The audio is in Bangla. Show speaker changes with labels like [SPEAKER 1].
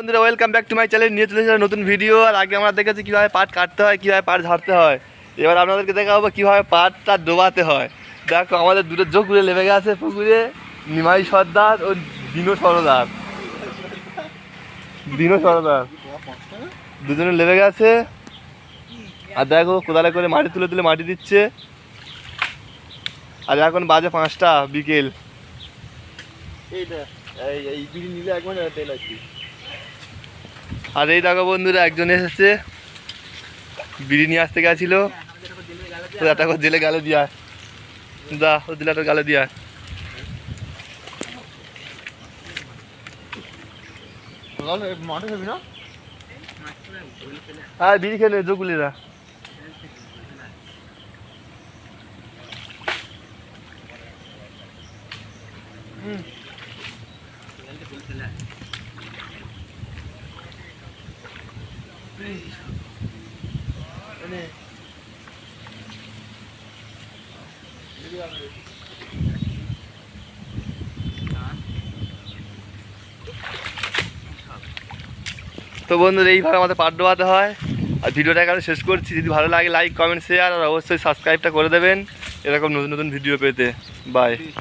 [SPEAKER 1] বন্ধুরা welcome back to my channel. নিয়ে চলে এসেছে নতুন ভিডিও। আর আগে আমরা দেখেছি কীভাবে পাট কাটতে হয়, কীভাবে পাট ঝাড়তে হয়। এবার আপনাদেরকে দেখাবো কীভাবে পাটটা ডোবাতে হয়। দেখো আমাদের দুটো চোখ ঘুরে লেবে গেছে পুকুরে, নিমাই সর্দার ও দিনো সরদার। দুজনে লেবে গেছে। আর দেখো কোদালে করে মাটি তুলে তুলে মাটি দিচ্ছে। আর এখন বাজে 5টা বিকেল। আর এই দেখো বন্ধুরা একজন এসেছে, বিড়ি নিয়ে আসতে গেছিল। একটা করে জেলে গালে দিয়া দা, ও দিলে একটা গালে দিয়া। হ্যাঁ বিড়ি খেলে জগুলিরা। তো বন্ধুরা এইভাবে আমাদের পাট ডোবাতে হয়। আর ভিডিওটা এখানে শেষ করছি। যদি ভালো লাগে লাইক কমেন্ট শেয়ার আর অবশ্যই সাবস্ক্রাইবটা করে দেবেন এরকম নতুন নতুন ভিডিও পেতে। বাই।